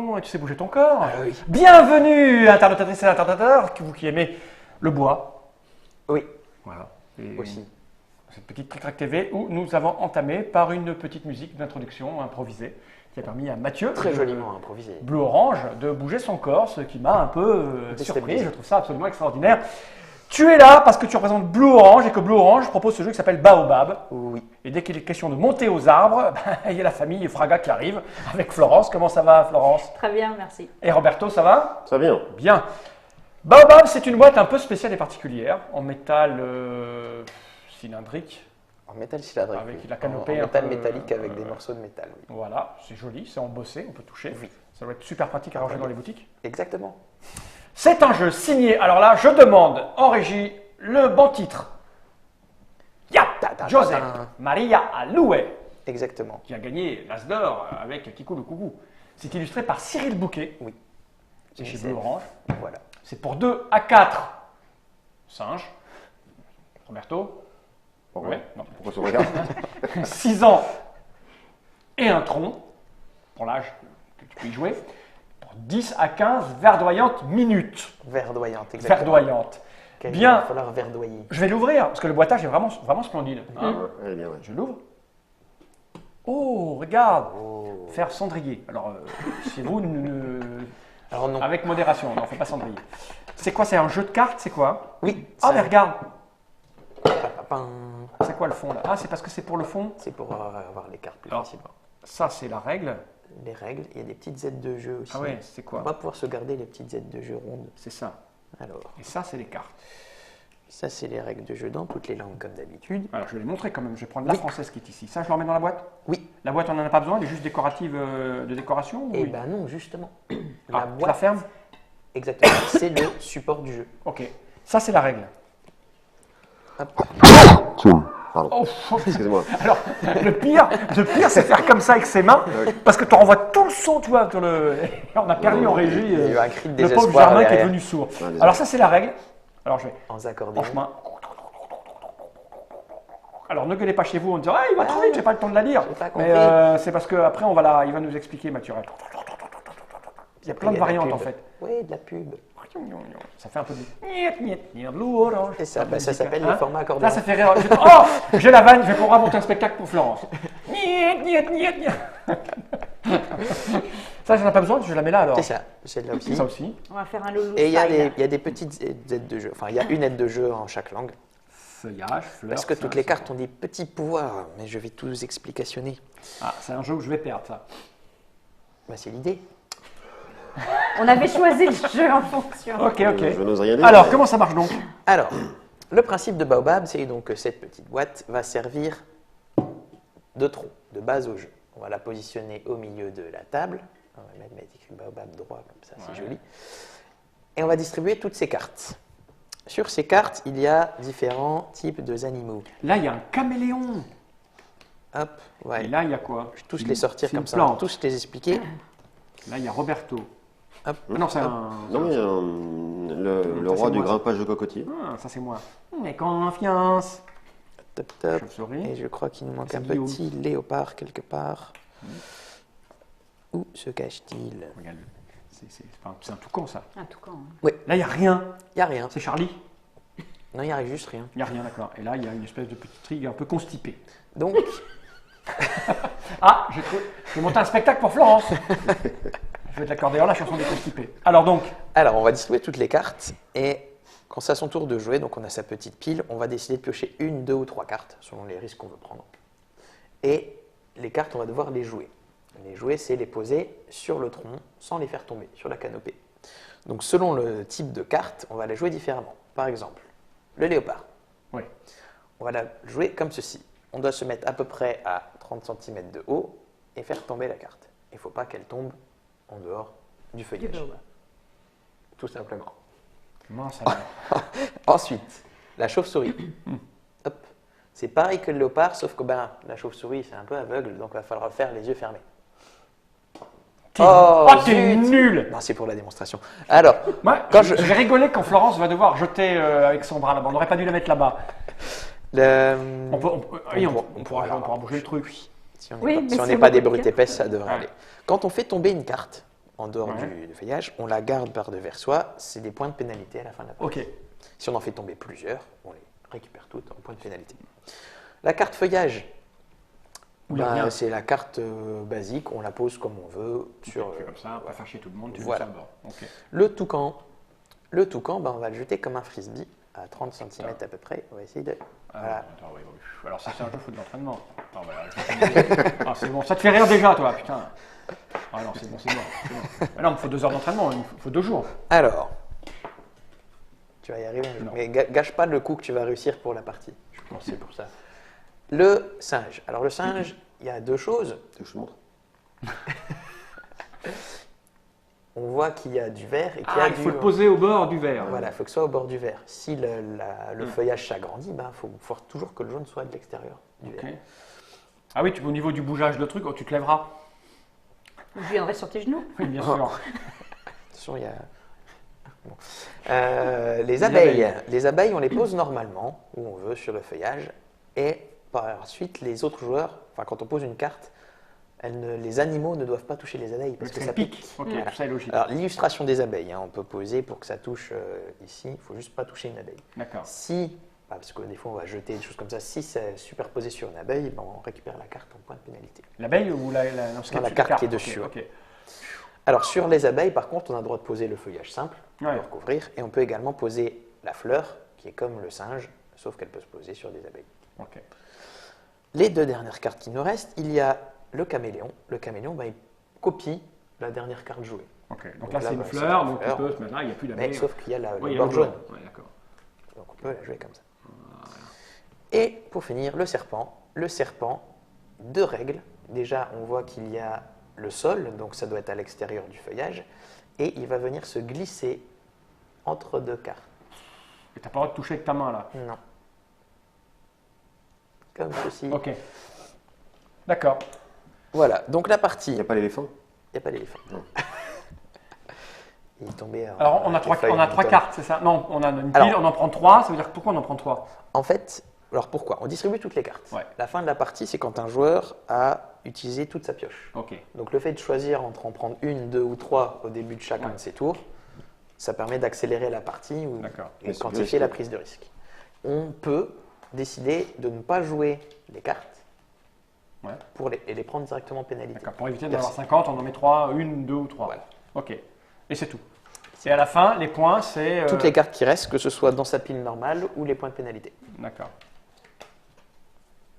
donc, tu sais bouger ton corps. Oui. Bienvenue, internautatrices et internautateurs, vous qui aimez le bois. Oui, Voilà. Et aussi. cette petite Trick TV où nous avons entamé par une petite musique d'introduction improvisée qui a permis à Mathieu, Très joliment improvisé. Bleu Orange, de bouger son corps, ce qui m'a un peu surpris. Déstabilisé. Je trouve ça absolument extraordinaire. Tu es là parce que tu représentes Bleu Orange et que Bleu Orange propose ce jeu qui s'appelle Baobab. Oui. Et dès qu'il est question de monter aux arbres, il y a la famille Fraga qui arrive avec Florence. Comment ça va, Florence? Très bien, merci. Et Roberto, ça va? Très bien. Bien. Baobab, c'est une boîte un peu spéciale et particulière, en métal cylindrique. En métal cylindrique. Avec oui. la canopée En un métal peu, métallique avec des morceaux de métal. Oui. Voilà, c'est joli, c'est embossé, on peut toucher. Oui. Ça doit être super pratique à ranger dans les boutiques. Exactement. C'est un jeu signé, alors là, je demande en régie le bon titre. Joseph Maria Alouet, Exactement. qui a gagné l'As d'or avec Kikou le Coucou. C'est illustré par Cyril Bouquet. Oui. C'est chez C'est- Bleu Orange. Voilà. C'est pour 2 à 4 singes. Roberto, Pourquoi, ouais, non. Pourquoi tu regardes 6 ans et un tronc, pour l'âge que tu peux y jouer. Pour 10 à 15 verdoyantes minutes. Verdoyante, exactement. Verdoyantes. Qu'il Bien. va falloir verdoyer. Je vais l'ouvrir parce que le boitage est vraiment, vraiment splendide. hein. Elle est bien, ouais. Je l'ouvre. Oh, regarde, Oh. faire cendrier. Alors, si vous, Alors non. avec modération, non, on ne fait pas cendrier. C'est quoi? C'est un jeu de cartes? C'est quoi? Oui. Ah, mais regarde, Papapam. c'est quoi le fond là? Ah, c'est parce que c'est pour le fond. C'est pour avoir les cartes plus Alors, facilement. ça, c'est la règle. Les règles, il y a des petites aides de jeu aussi. Ah ouais, c'est On quoi? va pouvoir se garder les petites aides de jeu rondes. C'est ça. Alors, Et ça, c'est les cartes. ça c'est les règles de jeu dans toutes les langues comme d'habitude. Alors, je vais les montrer quand même. Je vais prendre la Oui. française qui est ici. Ça, je le remets dans la boîte? Oui. La boîte, on n'en a pas besoin? Elle est juste décorative de décoration? ou Eh oui? ben non, justement. Ah, La tu la boîte, fermes? exactement, c'est le support du jeu. Ok. Ça, c'est la règle. Pardon. Oh, Excusez-moi. alors, le pire, c'est faire comme ça avec ses mains, parce que tu renvoies tout le son, tu vois. On a perdu en régie Il y a eu un cri de le pauvre désespoir Germain qui est derrière. devenu sourd. désolé. Alors ça, c'est la règle. Alors, je vais En accordéon. en chemin. Alors, ne gueulez pas chez vous en disant « Ah, il va trop vite, j'ai pas le temps de la lire J'ai pas ». Mais compris. c'est parce qu'après, il va nous expliquer, Mathieu. Il y a plein de la variantes, pub. en fait. Oui, de la pub. Ça fait un peu de lourd. Et ça, bah, ça s'appelle Hein les formats accordéon. Là, ça fait rire. Oh, j'ai la vanne, je vais pouvoir monter un spectacle pour Florence. Ça, j'en ai pas besoin, je la mets là alors. C'est ça, celle-là aussi. Ça aussi. On va faire un loulou Et il y a style. des petites aides de jeu. Enfin, il y a une aide de jeu en chaque langue. Feuillage, fleurs. Parce que ça, toutes les c'est cartes bon. ont des petits pouvoirs, mais je vais tous explicationner. Ah, c'est un jeu où je vais perdre ça. Bah, c'est l'idée. On avait choisi le jeu en fonction. Ok, ok. Je n'ose rien dire. Alors, comment ça marche donc? Alors, le principe de Baobab, c'est donc que cette petite boîte va servir de tronc, de base au jeu. On va la positionner au milieu de la table. On va mettre écrit Baobab droit, comme ça, c'est Ouais. joli. Et on va distribuer toutes ces cartes. Sur ces cartes, il y a différents types d'animaux. Là, il y a un caméléon. Hop, Et ouais. là, il y a quoi? Je vais tous les sortir C'est une comme ça, on va plante. tous les expliquer. Là, il y a Roberto. Hop. Ah non, c'est un. Non, mais le Ça, roi c'est du moi, grimpage de cocotier. Ah, ça, c'est moi. Mais confiance. Top, top. Chauve-souris. Et je crois qu'il nous manque C'est un Guillaume. petit léopard quelque part. Où se cache-t-il? Regarde, c'est un toucan, ça. Un toucan. hein. Là, il n'y a rien. Il n'y a rien. C'est Charlie. Non, il n'y a juste rien. Il n'y a rien, d'accord. Et là, il y a une espèce de petite trigue un peu constipée. Donc, Ah, j'ai monté un spectacle pour Florence. Je vais te l'accorder la chanson des constipés. Alors donc, alors, on va distribuer toutes les cartes et quand c'est à son tour de jouer, donc on a sa petite pile, on va décider de piocher une, deux ou trois cartes selon les risques qu'on veut prendre. Et les cartes, on va devoir les jouer. Les jouer, c'est les poser sur le tronc sans les faire tomber sur la canopée. Donc, selon le type de carte, on va les jouer différemment. Par exemple, le léopard. oui. On va la jouer comme ceci. On doit se mettre à peu près à 30 cm de haut et faire tomber la carte. Il ne faut pas qu'elle tombe en dehors du feuillage. baobab. Tout simplement. Mince alors. Ensuite, la chauve-souris. Hop. C'est pareil que le léopard, sauf que la chauve-souris, c'est un peu aveugle, donc il va falloir faire les yeux fermés. Oh, t'es zut. nul. Non, c'est pour la démonstration. Alors, Moi, Quand je vais rigoler quand Florence va devoir jeter avec son bras là-bas. On n'aurait pas dû la mettre là-bas. on On pourra bouger le truc. Si on n'est Oui, pas, mais si on c'est n'est pas des beaucoup de brutes épaisses, ça devrait Ouais. aller. Quand on fait tomber une carte, en dehors Ouais. du feuillage, on la garde par devers soi, c'est des points de pénalité à la fin de la partie. Ok. Si on en fait tomber plusieurs, on les récupère toutes en points de pénalité. La carte feuillage, Où il y a rien. c'est la carte basique, on la pose comme on veut. Sur, Tu fais comme ça, pas faire chier tout le monde, tu voilà. le mets sur le bord. Ok. Le toucan, on va le jeter comme un frisbee à 30 cm à peu près. On va essayer de... Ah, Voilà. attends, oui, oui. Alors ça c'est un jeu, faut de l'entraînement. Attends, voilà, ah, c'est bon, ça te fait rire déjà toi, putain. Ah non, c'est bon, c'est bon. Ah non, il faut 2 heures d'entraînement, il faut 2 jours. Alors, tu vas y arriver, Non. mais gâche pas le coup que tu vas réussir pour la partie. Je pense que c'est pour ça. Le singe. Alors le singe, il y a 2 choses. Tu veux que je te montre? On voit qu'il y a du vert et qu'il y Ah, a il du... faut le poser au bord du verre. Voilà, il faut que ce soit au bord du vert. Si le feuillage s'agrandit, il faut toujours que le jaune soit de l'extérieur du Ok. vert. Ah oui, au niveau du bougeage de truc, oh, tu te lèveras. Je viendrai sur tes genoux. Oui, bien sûr. Attention, il y a... Bon. Les abeilles. Les abeilles, on les pose normalement, où on veut, sur le feuillage. Et par la suite, les autres joueurs, enfin quand on pose une carte, les animaux ne doivent pas toucher les abeilles parce que ça pique. Ok, Voilà. tout ça est logique. Alors l'illustration des abeilles, on peut poser pour que ça touche ici, il ne faut juste pas toucher une abeille. D'accord. Si, parce que des fois on va jeter des choses comme ça, si c'est superposé sur une abeille, on récupère la carte en point de pénalité. L'abeille ou la, non, ce Non, la dessus, carte qui est dessus, Ok. Alors sur les abeilles, par contre, on a le droit de poser le feuillage simple pour Ouais. le recouvrir, et on peut également poser la fleur, qui est comme le singe, sauf qu'elle peut se poser sur des abeilles. Ok. Les 2 dernières cartes qui nous restent, il y a le caméléon. Le caméléon, il copie la dernière carte jouée. Ok. Donc Donc là, là, c'est une c'est fleur, une donc fleur. on peut se mettre là, il n'y a plus Mais d'abeille. sauf qu'il y a Ouais, le il y a bord le jaune. Ouais, d'accord. Donc on peut la jouer comme ça. Et pour finir, le serpent. Le serpent, 2 règles. Déjà, on voit qu'il y a le sol, donc ça doit être à l'extérieur du feuillage, et il va venir se glisser entre 2 cartes. Et t'as pas le droit de toucher avec ta main là. Non. Comme ceci. Ok. D'accord. Voilà, donc la partie. Il n'y a pas l'éléphant? Il n'y a pas d'éléphant. Non. Il est tombé. Alors on a 3 cartes, c'est ça? Non, on a une pile, Alors- on en prend 3, ça veut dire pourquoi on en prend 3? En fait, alors pourquoi? On distribue toutes les cartes. Ouais. La fin de la partie, c'est quand un joueur a utilisé toute sa pioche. Ok. Donc le fait de choisir entre en prendre 1, 2 ou 3 au début de chacun Ouais. de ses tours, ça permet d'accélérer la partie ou D'accord. et Mais c'est quantifier risqué. la prise de risque. On peut décider de ne pas jouer les cartes Ouais. et les prendre directement en pénalité. D'accord. Pour éviter d'en Merci. avoir 50, on en met 3, 1, 2 ou 3. Voilà. Ok. Et c'est tout. Et à la fin, les points, c'est. Toutes les cartes qui restent, que ce soit dans sa pile normale ou les points de pénalité. D'accord.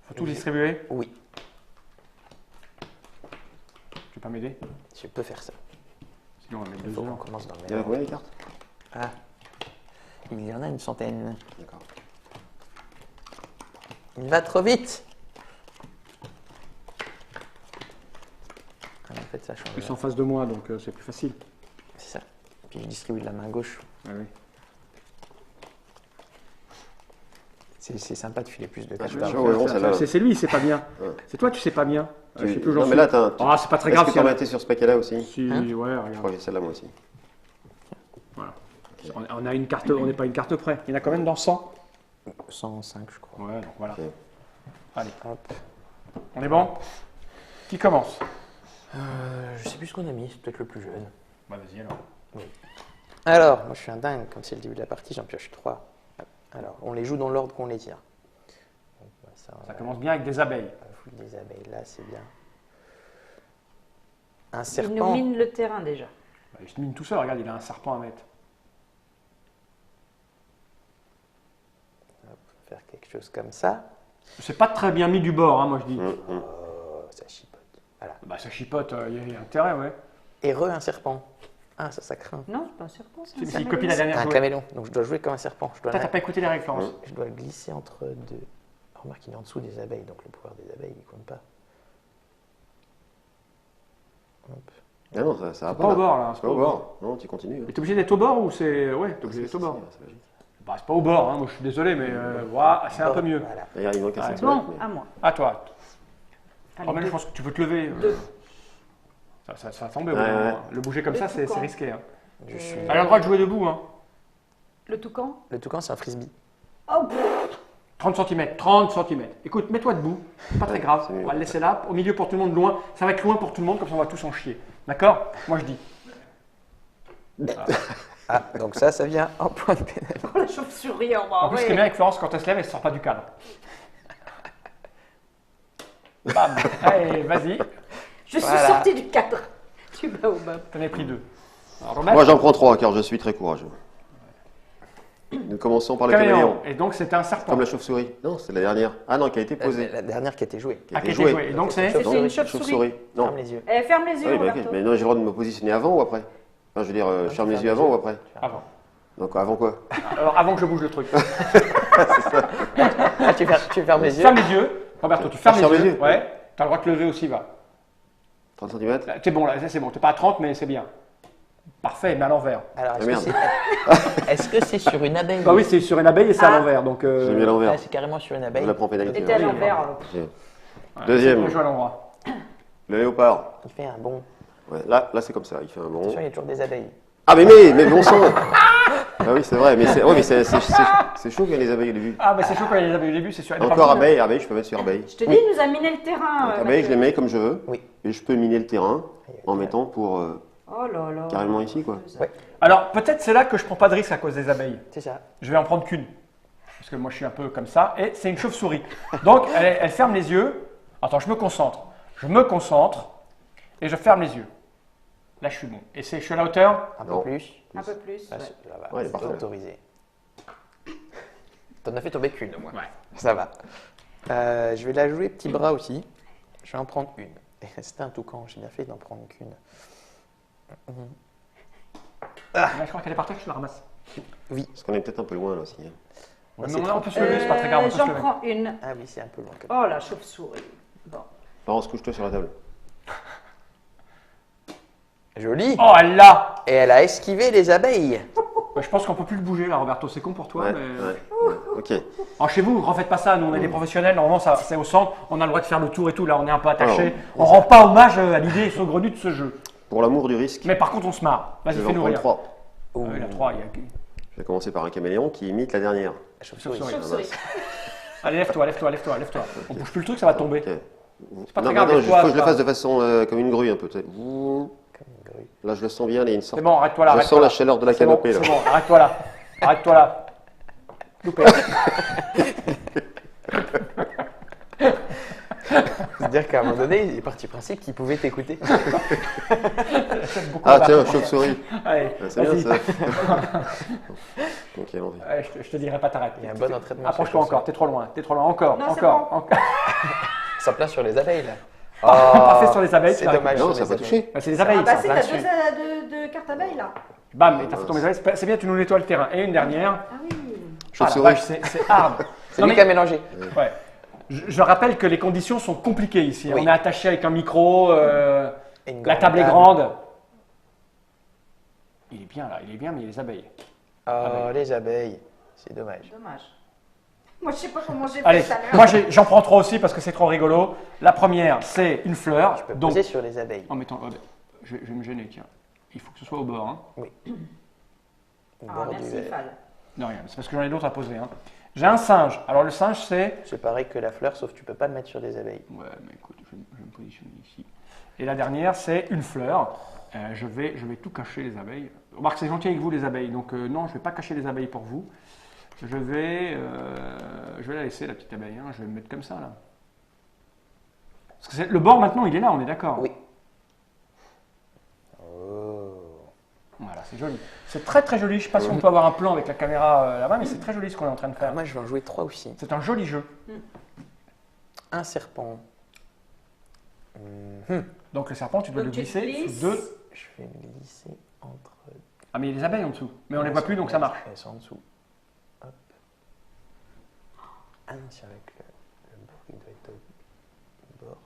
Faut tout distribuer? Oui, Tu peux pas m'aider? je peux faire ça. Sinon on va mettre Il 2 faut qu'on heures. commence dans le Il y en a combien les cartes? Ah, il y en a une centaine. D'accord. Il va trop vite. Ah, en fait, ça change. Ils sont en face de moi, donc c'est plus facile. C'est ça. Puis je distribue de la main gauche. Ah oui. C'est sympa de filer plus de Ah, cartes. je suis chaud, ouais, celle-là. C'est lui, c'est pas bien. Ouais. C'est toi, tu sais pas bien. Je sais plus où j'en Non, mais suis. là, t'as. Ah, c'est pas très Est-ce grave. que si t'en elle- as été sur ce paquet-là aussi? Si, Hein ouais, Je regarde. crois que j'ai celle-là moi aussi. Voilà. On a une carte, on n'est pas une carte près. Il y en a quand même dans 100. 105, je crois. Ouais, donc voilà. Ok. Allez, Hop. on est bon? Qui commence? Je sais plus ce qu'on a mis, c'est peut-être le plus jeune. Bah vas-y alors. Alors, moi je suis un dingue, comme c'est le début de la partie, j'en pioche 3. Alors, on les joue dans l'ordre qu'on les tire. Donc, bah, ça, Ça commence bien avec des abeilles. on fout des abeilles là, c'est bien. Un Il nous serpent. mine le terrain déjà. Bah, il se mine tout seul, regarde, il a un serpent à mettre. Faire quelque chose comme ça. C'est pas très bien mis du bord, hein, moi je dis. Oh, ça chipote. Voilà. Bah ça chipote, il y a intérêt, ouais. Et un serpent. Ah, ça craint. Non, c'est pas un serpent, c'est un C'est une caméléon. copie de la dernière Un jouée. caméléon, donc je dois jouer comme un serpent. Toi, t'as pas écouté les règles, Florence? Je dois le glisser entre deux. Remarque, il est en dessous des abeilles, donc le pouvoir des abeilles, il compte pas. Hop. Ah non, ça va Pas au bord là. C'est pas au bord. Non, tu continues. Et t'es obligé d'être au bord ou c'est. Ouais, t'es obligé d'être au bord. Ça va vite. Bah c'est pas au bord, hein, moi je suis désolé, mais voilà, c'est un peu mieux. Voilà. Regarde, il manque un Ouais. centimètre, Bon, mais- à moi. À toi. Allez, Oh, mais je deux. pense que tu peux te lever. Deux. Ça va tomber au bout Ouais, d'un ouais. moment. Le bouger comme Le ça, c'est toucan. risqué. Hein. Je suis... Elle a le droit de jouer debout. Hein. Le toucan. Le toucan, c'est un frisbee. Oh, pff. 30 cm, 30 cm. Écoute, mets-toi debout, pas très grave. c'est mieux. On va le laisser là, au milieu pour tout le monde, loin. Ça va être loin pour tout le monde, comme ça on va tous en chier. D'accord? Moi je dis. Ah, donc ça vient en point de pénalité. Oh, la chauve-souris, en bas. En plus, ce qui est bien avec Florence, quand elle se lève, elle ne sort pas du cadre. Bam. Allez, vas-y. Je suis Voilà. sortie du cadre. Du baobab. T'en as pris 2. Alors, Romain, Moi, j'en prends 3 car je suis très courageux. Nous commençons par le caméléon. Et donc, c'était un serpent. Comme la chauve-souris. Non, c'est la dernière. Ah non, qui a été posée. La dernière qui a été jouée. Qui a Ah, qui été était jouée. joué. Et donc, c'est. C'est Non, une la chauve-souris. Non. Ferme les yeux. Eh, ferme les yeux, Ah oui, mais, Roberto. mais non, j'ai le droit de me positionner avant ou après. Enfin, je veux dire, je ferme les yeux avant ou après. Avant. Donc avant quoi? Alors, avant que je bouge le truc. Ah, tu fermes les yeux. Ferme les yeux. Roberto, tu fermes Je ferme les les yeux. yeux. Ouais. T'as le droit de te lever aussi, va. 30 cm? Là, t'es bon, là, c'est bon. T'es pas à 30, mais c'est bien. Parfait, mais à l'envers. Alors, Ah, merde. est-ce que c'est sur une abeille? Bah oui, c'est sur une abeille et c'est à l'envers. Donc, J'ai mis à l'envers. Ah, c'est carrément sur une Je abeille. la prends pénalité. T'étais à ouais. l'envers. Ok. Deuxième, Je joue à l'endroit. le léopard. Il fait un bond. Ouais, là c'est comme ça, il fait un bond. Attention, il y a toujours des abeilles. Ah mais bon sang. Ah oui, c'est vrai, mais c'est chaud qu'il y a les abeilles au début. Ah, mais c'est chaud quand il y a les abeilles au début, c'est sûr. Elle est pas Encore bonne. abeille, je peux mettre sur abeille. Je te dis, il nous a miné le terrain. Donc, abeille, Mathieu. je les mets comme je veux. Oui. Et je peux miner le terrain en mettant pour Oh là là. carrément ici quoi. Ouais. Alors, peut-être c'est là que je prends pas de risque à cause des abeilles. C'est ça. Je vais en prendre qu'une. Parce que moi, je suis un peu comme ça. Et c'est une chauve-souris. Donc, elle ferme les yeux. Attends, je me concentre. Je me concentre. Et je ferme les yeux. Là, je suis bon. Et je suis à la hauteur. Un Non. peu plus. Un peu plus. Là, ouais. ça va. Ouais, il est c'est parfait. autorisé. T'en as fait tomber qu'une au moins. Ouais. Ça va. Je vais la jouer petit bras aussi. Je vais en prendre une. Et c'était un toucan, j'ai bien fait d'en prendre qu'une. Là, je crois qu'elle est par terre, je la ramasse. Parce qu'on est peut-être un peu loin là aussi. hein. Moi, Mais c'est on peut se lever, c'est pas très grave. On peut se J'en lever. prends une. Ah oui, c'est un peu loin. Oh la chauve-souris. Bon. Laurence, couche-toi sur la table. Joli. Oh, elle l'a. Et elle a esquivé les abeilles. Bah, je pense qu'on peut plus le bouger là, Roberto. C'est con pour toi. Ouais, mais... ouais, ok. Alors, chez vous, refaites pas ça. Nous, on est des professionnels. Normalement, ça, c'est au centre. On a le droit de faire le tour et tout. Là, on est un peu attaché. Alors, On rend pas hommage à l'idée saugrenue de ce jeu. Pour l'amour du risque, Mais par contre, on se marre. je Vas-y, vais en fais-nous prendre rire. 3. Ah oui, la 3, il y a... Je vais commencer par un caméléon qui imite la dernière. La chauve-souris. Chauve-souris. Chauve-souris. Allez, lève-toi. On bouge plus le truc, ça va tomber. Ok. C'est pas non, très grave. non, il lève-toi, faut que je le c'est fasse de façon comme une grue un peu. Tu sais. Comme une grue. Là, je le sens bien, il y a une sorte. C'est bon, arrête-toi là. Je arrête-toi sens là. la chaleur de la C'est bon, canopée là. c'est bon, arrête-toi là. Arrête-toi là. Loupé. C'est-à-dire qu'à un moment donné, il est parti du principe qu'il pouvait t'écouter. J'aime beaucoup Ah Roberto. tiens, chauve-souris. Allez, Ah, c'est bien vas-y. ça. Ok, l'envie. Ouais, je te dirai pas t'arrêter. Il y a un bon entraînement. Approche-toi encore, t'es trop loin, encore, Non, c'est encore, bon. encore. Ça place sur les abeilles là. Pas fait sur les abeilles, tu C'est l'as dommage. Non, sur ça les va abeilles. toucher. Bah, c'est les abeilles, Ah bah ça, si, plein t'as dessus. deux cartes abeilles là. Bam, et t'as fait tomber les abeilles. C'est bien, tu nous nettoies le terrain. Et une dernière. Ah oui. Ah la Chauve-souris. vache, c'est hard. C'est Non, lui mais- qui a mélangé. Ouais. Je rappelle que les conditions sont compliquées ici. Oui. On est attaché avec un micro, Et une la grande table est grande. Il est bien là, il est bien, mais il y a les abeilles. Oh, les abeilles. C'est dommage. Dommage. Moi, je sais pas comment j'ai Allez, fait tout à l'heure. moi j'en prends trois aussi parce que c'est trop rigolo. La première, c'est une fleur. Je peux Donc, poser sur les abeilles. en mettant, je vais me gêner, tiens. Il faut que ce soit au bord. Hein. Au Ah, bord du merci, verre. Fall. Non, rien, c'est parce que j'en ai d'autres à poser. Hein. J'ai un singe. Alors le singe, c'est. C'est pareil que la fleur, sauf que tu peux pas le mettre sur des abeilles. Ouais, mais écoute, je vais me positionner ici. Et la dernière, c'est une fleur. Je vais tout cacher les abeilles. Remarque, c'est gentil avec vous les abeilles. Donc non, je ne vais pas cacher les abeilles pour vous. Je vais la laisser, la petite abeille. Hein. Je vais me mettre comme ça, là. Parce que le bord, maintenant, il est là, on est d'accord. Oui. Oh. Voilà, c'est joli. C'est très très joli. Je ne sais pas si on peut avoir un plan avec la caméra là-bas, mais c'est très joli ce qu'on est en train de faire. Alors moi, je vais en jouer 3 aussi. C'est un joli jeu. Un serpent. Donc le serpent, tu dois Donc, le tu glisser glisses. sous deux. Je vais me glisser entre. Ah, mais il y a les abeilles en dessous. Mais on ne les voit plus, donc ça marche. Elles sont en dessous. Hop. Ah non, c'est avec le bord, il doit être au bord.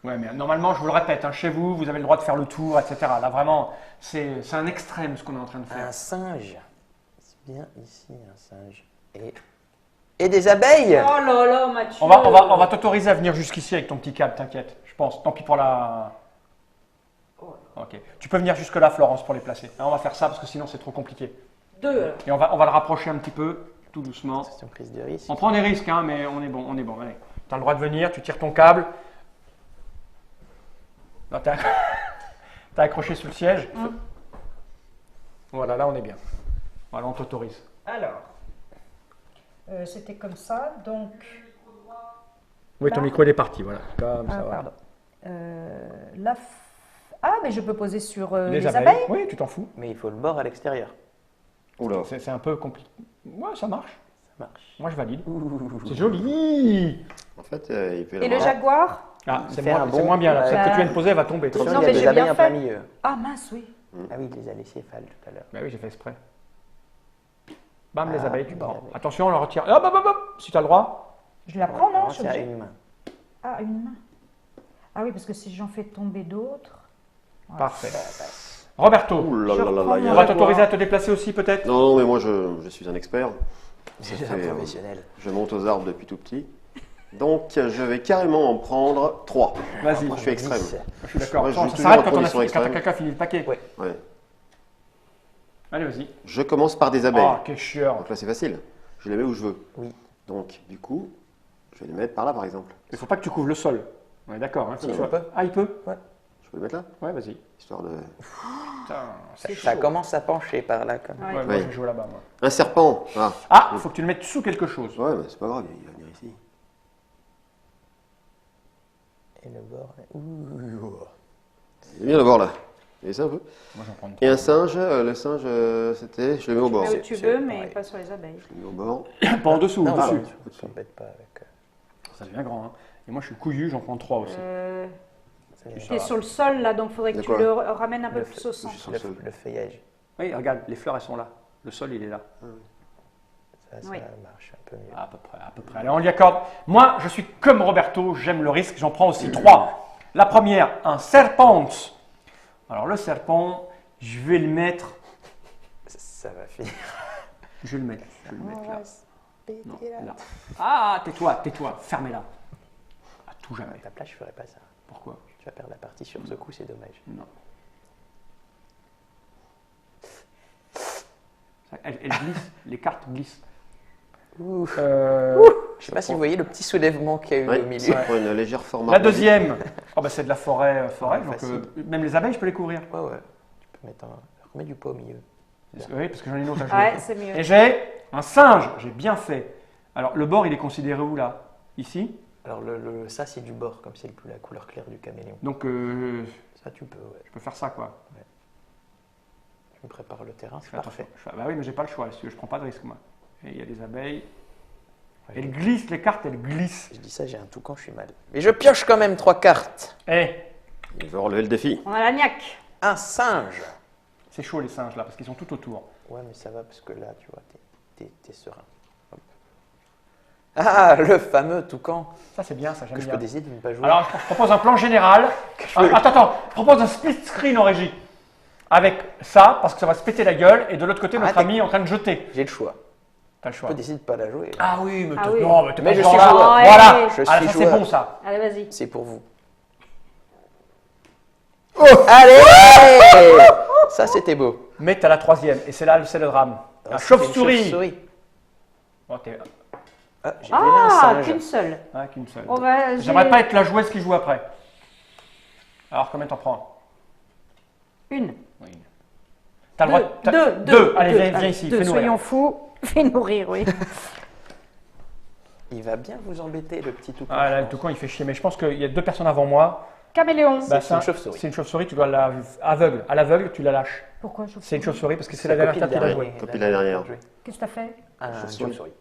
Ouais, mais normalement, je vous le répète, hein, chez vous, vous avez le droit de faire le tour, etc. Là, vraiment, c'est un extrême ce qu'on est en train de faire. Un singe. C'est bien ici, un singe. Et des abeilles. Oh là là, Mathieu. On va t'autoriser à venir jusqu'ici avec ton petit câble, t'inquiète, je pense. Tant pis pour la... Oh. Ok. Tu peux venir jusque là, Florence, pour les placer. Hein, on va faire ça parce que sinon c'est trop compliqué. Deux. Et on va le rapprocher un petit peu, tout doucement. C'est une prise de risque. On prend des risques, hein, mais on est bon, Allez, tu as le droit de venir, tu tires ton câble. Non, t'as accroché sous le siège. Voilà, là on est bien. Voilà, on t'autorise. Alors, c'était comme ça, donc... Oui, ton Là. micro il est parti, voilà. Comme Ah, ça, voilà. pardon. Ah, mais je peux poser sur les abeilles. abeilles. Oui, tu t'en fous. Mais il faut le bord à l'extérieur. Oula. C'est un peu compliqué. Ouais, ça marche. Ça marche. Moi je valide. C'est joli. En fait, il peut y Et le avoir- jaguar? Ah, Il c'est fait moins, un c'est bond. moins bien là. Celle que Bah. tu viens de poser, elle va tomber. Attention, Non, il y a mais des j'ai abeilles bien en plein fait. milieu. Ah mince, oui. Ah oui, il les a laissés fâles tout à l'heure. Bah oui, j'ai fait exprès. Bam, les Ah, abeilles, tu les prends. abeilles. Attention, on le retire. Hop, hop, hop, hop. Si tu as le droit. Je la prends, non? Je suis C'est à obligée. une main. Ah, une main. Ah oui, parce que si j'en fais tomber d'autres... Voilà. Parfait. Roberto, Ouh là Je là là là, reprends il y on a- va mon- t'autoriser à te déplacer aussi peut-être. Non, non, mais moi je suis un expert. C'est fait, un professionnel. Je monte aux arbres depuis tout petit. Donc je vais carrément en prendre 3. Vas-y. Moi, je suis extrême. 10. Je suis d'accord. Ouais, je Attends, joue ça toujours s'arrête en quand, conditions quand extrêmes. quelqu'un finit le paquet. Ouais. Ouais. Allez, vas-y. Je commence par des abeilles. Ah, quel chieur. Donc là c'est facile. Je les mets où je veux. Oui. Donc du coup, je vais les mettre par là par exemple. Il faut pas que tu couvres le sol. On est d'accord. Hein, faut Si, que tu on sois- peut. Ah, il peut. Je peux le mettre là Ouais, vas-y. Histoire de... Putain, c'est Ça chaud. commence à pencher par là. Comme... Ouais. Ouais, moi Ouais. je vais jouer là-bas. Moi. Un serpent. Ah, Ah, il faut que tu le mettes sous quelque chose. ouais, mais c'est pas grave, il va venir ici. Et le bord. Ouh. Il est bien d'abord là. Et ça un peu. Moi j'en prends Et trois. un singe, le singe c'était... Je le mets au bord. Là Je où tu c'est veux, mais pareil. pas sur les abeilles. le mets au bord. Pas en dessous, Non, au-dessus. tu t'embêtes pas avec. Ça devient grand. Hein. Et moi je suis couillu, j'en prends 3 aussi. C'est T'es sur le sol là, donc il faudrait que De tu quoi le ramènes un peu Le plus au centre. Je suis sur le sol. le feuillage. Oui, regarde, les fleurs elles sont là. Le sol il est là. Ça Oui. marche un peu mieux. À peu près, à peu près. Allez, on lui accorde. Moi je suis comme Roberto, j'aime le risque, j'en prends aussi 3. La première, un serpent. Alors le serpent, je vais le mettre. Ça va finir. Je vais le mettre. Je vais le mettre là. Péter Non, là. là. Ah, tais-toi, fermez-la. À tout À jamais. ta place, je ferais pas ça. Pourquoi? Tu vas perdre la partie sur ce coup, c'est dommage. Non. Elle glisse, les cartes glissent. Ouh. Euh, Je sais pas si vous voyez le petit soulèvement qu'il y a eu Ouais, au milieu. ça prend une légère forme. La deuxième, oh bah c'est de la forêt, Ouais, donc facile. même les abeilles, je peux les couvrir. Ouais, ouais. Tu peux mettre remets du pot au milieu. Oui, parce que j'en ai une autre à jouer. Ouais, c'est mieux. Et j'ai un singe, j'ai bien fait. Alors le bord, il est considéré où là? Ici. Alors ça c'est du bord, comme c'est la couleur claire du caméléon. Donc Ça tu peux, ouais. je peux faire ça quoi. Tu me prépares le terrain, Je c'est fais parfait. attention. Bah oui, mais j'ai pas le choix, si tu veux, je prends pas de risque moi. Et il y a des abeilles. Elles glissent, les cartes, elles glissent. Je dis ça, j'ai un toucan, je suis mal. Mais je pioche quand même 3 cartes. Eh, Il veut relever le défi. On a la niaque. Un singe. c'est chaud les singes là, parce qu'ils sont tout autour. Ouais, mais ça va parce que là, tu vois, t'es serein. Hop. Ah, le fameux toucan Ça c'est bien, ça que j'aime je bien. peux décider de ne pas jouer. Alors, je propose un plan général. Attends, je propose un split screen en régie. Avec ça, parce que ça va se péter la gueule, et de l'autre côté, notre Arrête. ami est en train de jeter. J'ai le choix. T'as le Je choix. peux décider de ne pas la jouer. Ah oui, mais Ah t'es oui. non, mais t'es Mais pas je ce suis genre-là. joueur. Voilà, Ouais. Je ah, suis ça c'est joueur. bon ça. Allez, vas-y. C'est pour vous. Allez Ça, c'était beau. Mais t'as la troisième, et c'est là, c'est le drame. Ah, La c'était une chauve-souris. chauve-souris. Bon, t'es Ah, j'ai viré un Ah, singe. qu'une seule. qu'une seule. On va. J'aimerais pas être la joueuse qui joue après. Alors, combien t'en prends? Une. Oui. T'as le droit. Deux. Allez, viens Allez, ici, deux. fais-nous Soyons rire. fous. Fais-nous rire, oui. Il va bien vous embêter, le petit toucan. Ah là, je le pense. toucan, il fait chier. Mais je pense qu'il y a 2 personnes avant moi. Caméléon. Bah, C'est une chauve-souris. C'est une chauve-souris, tu dois la aveugle. À l'aveugle, tu la lâches. Pourquoi je C'est une chauve-souris parce que c'est Sa la dernière copine carte qu'il a dernière. joué. Copie la dernière. Qu'est-ce que t'as fait? Un Chauve-souris. chauve-souris.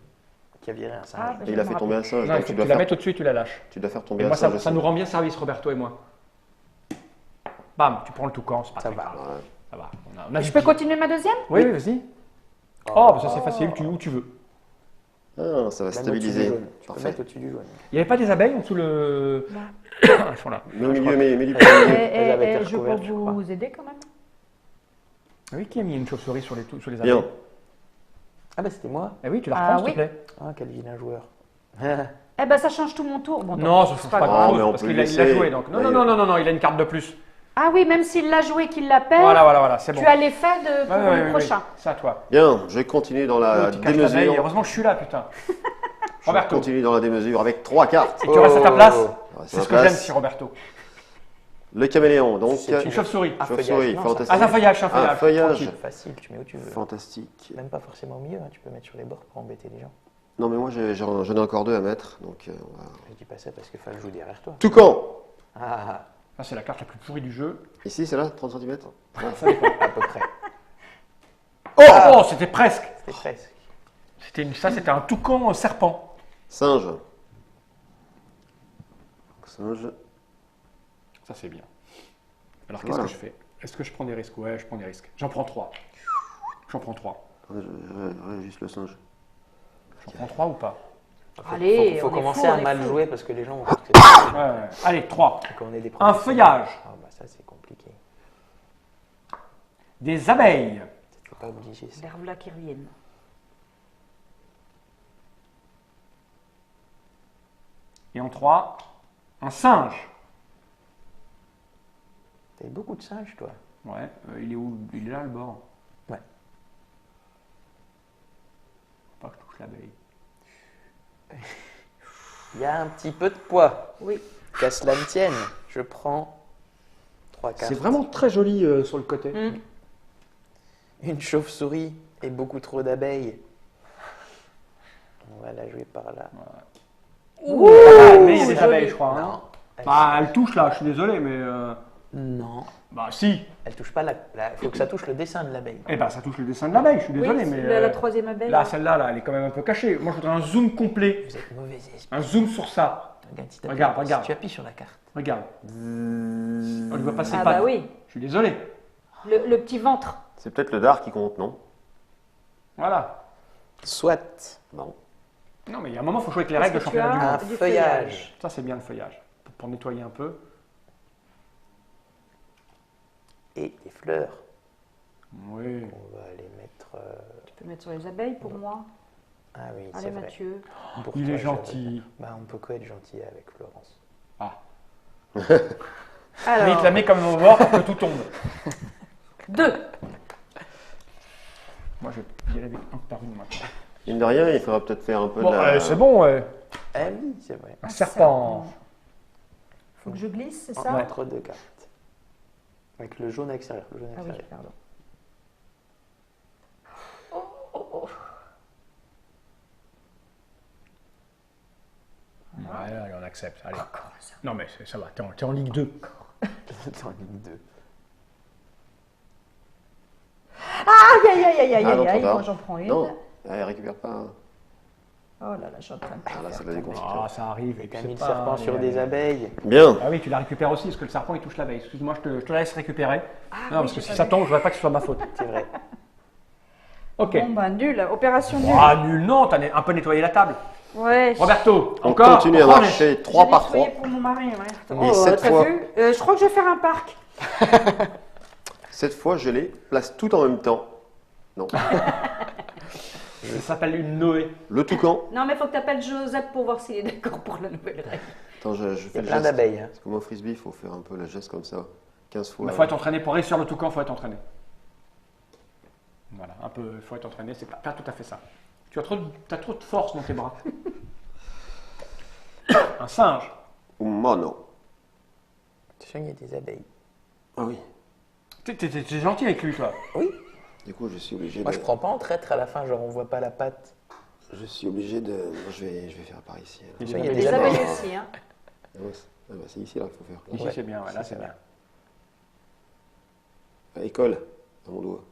Qui a viré un singe. Ah, bah, Et je il a me fait rappelle. tomber un singe. Non, il Donc faut que tu la mettes au-dessus et tu la lâches. tu dois faire tomber Et un moi, singe. ça aussi. nous rend bien service, Roberto et moi. Bam, tu prends le toucan, c'est pas Ça très va. grave. Voilà. Ça va. On a Je peux continuer ma deuxième? Oui, oui, vas-y. Oh, bah ça c'est facile, où tu veux. Ah, ça va Même au-dessus du stabiliser. jaune. Tu peux Parfait. mettre au-dessus du jaune. Il n'y avait pas des abeilles en dessous le. Là. Elles sont là. Mais au milieu, mais du Et, premier. Elles avaient été je peux recouvertes, je crois. vous aider quand même? Ah oui, qui a mis une chauve-souris sur les abeilles? Bien. Ah bah c'était moi. Eh oui, tu la Ah reprends, s'il oui. te plaît. Ah, quel vilain joueur. Eh ben, ça change tout mon tour. Bon, Non, tant ça pis, change c'est pas grave. grand-chose mais on parce peut qu'il a laisser. joué donc. Non, non, D'ailleurs. non, non, non, il a une carte de plus. Ah oui, même s'il l'a joué, qu'il l'a perd, Voilà, c'est bon. tu as l'effet de pour Ouais, le ouais, prochain. ouais. C'est à toi. Bien, je continue dans la Oh, tu caches l'abeille. démesure. Heureusement que je suis là, putain. Je Roberto. continue dans la démesure avec 3 cartes. Et tu restes à ta place. On reste C'est à ce la que j'aime, place. si Roberto. Le caméléon, donc. C'est Une chauve-souris. Ah, Chauve-souris, feuillage, non, ça, fantastique. Ah, c'est un feuillage, c'est un feuillage. Ah, feuillage. Tranquille. Facile, tu mets où tu veux. Fantastique. Même pas forcément au milieu, hein, tu peux mettre sur les bords pour embêter les gens. Non, mais moi j'en ai encore 2 à mettre. Donc, on va... Je dis pas ça parce que Fall joue derrière toi. Toucan. Ah, Ça, c'est la carte la plus pourrie du jeu. Ici, c'est là, 30 cm. Ça dépend. à peu près. Oh, c'était presque. C'était presque. Ça, c'était un toucan serpent. Singe. Singe. Ça, c'est bien. Alors, qu'est-ce Voilà. que je fais? Est-ce que je prends des risques? Ouais, je prends des risques. J'en prends 3. J'en prends 3. Ouais, juste le singe. J'en prends 3 ou pas? Allez, faut on est commencer fou, à on est mal fou. jouer parce que les gens vont croire que c'est Ouais. Allez, 3. quand on est des Un professionnels. feuillage. Ah bah ça c'est compliqué. Des abeilles. C'est pas obligé ça. L'herbe là qui reviennent. Et en 3, un singe. T'as eu beaucoup de singes toi. Ouais, il est où? Il est là, le bord. Ouais. Faut pas que je touche l'abeille. Il y a un petit peu de poids. Oui. Qu'à cela ne tienne, je prends 3 cartes. C'est vraiment très joli sur le côté. Une chauve-souris et beaucoup trop d'abeilles. On va la jouer par là. Mais il y a des joli. abeilles, je crois. Hein. Non. Bah, elle touche là, je suis désolé, mais. Non. Bah, si. Elle touche pas il faut que ça touche le dessin de l'abeille. Eh ben, ça touche le dessin de l'abeille, je suis désolé, Oui, mais. la troisième abeille. Là, celle-là, là, elle est quand même un peu cachée. Moi, je voudrais un zoom complet. Vous êtes mauvais esprit. Un zoom sur ça. Regarde, si Regarde, si regarde. tu appuies sur la carte. Regarde. On lui voit passer Ah pas. bah oui, Je suis désolé. le petit ventre. C'est peut-être le dard qui compte, non? Voilà. Soit Non. Non, mais il y a un moment, il faut jouer avec les Qu'est-ce règles de que tu championnat du as monde. un du feuillage Ça, c'est bien le feuillage. Pour nettoyer un peu. et des fleurs. Oui. On va les mettre. Tu peux mettre sur les abeilles pour moi. Ah oui, c'est Allez vrai. Mathieu. Pour Il toi, est je- gentil. Bah, on peut quoi être gentil avec Florence. Ah. Alors, Mais il te la met comme au bord pour que tout tombe. 2. Moi, je vais y aller avec un par une maintenant. Mine de rien, il faudra peut-être faire un peu Bon, de la... c'est bon, ouais. Ah oui, c'est vrai. Un serpent. Faut que je glisse, c'est En- ça Entre 2 cartes. Avec le jaune extérieur. Le jaune Ah oui, extérieur. pardon. Ouais, allez, on accepte. Allez. Non, mais ça va, t'es en Ligue 2. C'est en ligne 2. Aïe, aïe, aïe, aïe, aïe, Ah, non, aïe, aïe, trop tard. moi j'en prends une. Non, elle récupère pas. Hein. Oh là là, je suis en train de Ah là, ça va faire dégonfler. Ah, ça arrive. Et Et puis t'as c'est mis le pas- serpent sur allez, des allez. abeilles. Bien. Ah oui, tu la récupères aussi, parce que le serpent, il touche l'abeille. Excuse-moi, je te la laisse récupérer. Ah non, oui, parce que j'ai si pas ça vu. tombe, je voudrais pas que ce soit ma faute. C'est vrai. Ok. Bon bah nul, opération nulle. Ah, nul, non, t'as un peu nettoyé la table. Ouais. Roberto, On encore continue à prends les- marcher 3 J'ai par 3. nettoyé pour mon mari, ouais. Et cette t'as fois- vu Je crois que je vais faire un parc. Cette fois, je les place tout en même temps. Non. Ça s'appelle une Noé. Le toucan. Non mais faut que t'appelles Joseph pour voir s'il est d'accord pour la nouvelle règle. Attends, je Il fais y a le plein geste. d'abeilles. Hein. C'est comme au frisbee, il faut faire un peu le geste comme ça. 15 fois. Il faut être entraîné pour réussir le toucan, il faut être entraîné. Voilà, un peu, il faut être entraîné, c'est pas tout à fait ça. Tu as t'as trop de force dans tes bras. Un singe. Ou mono. Attention, il y a des abeilles. Ah oui. T'es gentil avec lui, toi. Oui. Du coup, je suis obligé Moi, de... je prends pas en traître à la fin, genre on voit pas la patte. Je suis obligé de... Bon, je vais faire par ici. alors. Attention, il y a Les des Les abeilles. abeilles aussi, hein. Ah ouais, ah bah, c'est ici là qu'il faut faire. Ici, Ouais. c'est bien, ouais, là, c'est bien. Ah, école, à mon doigt.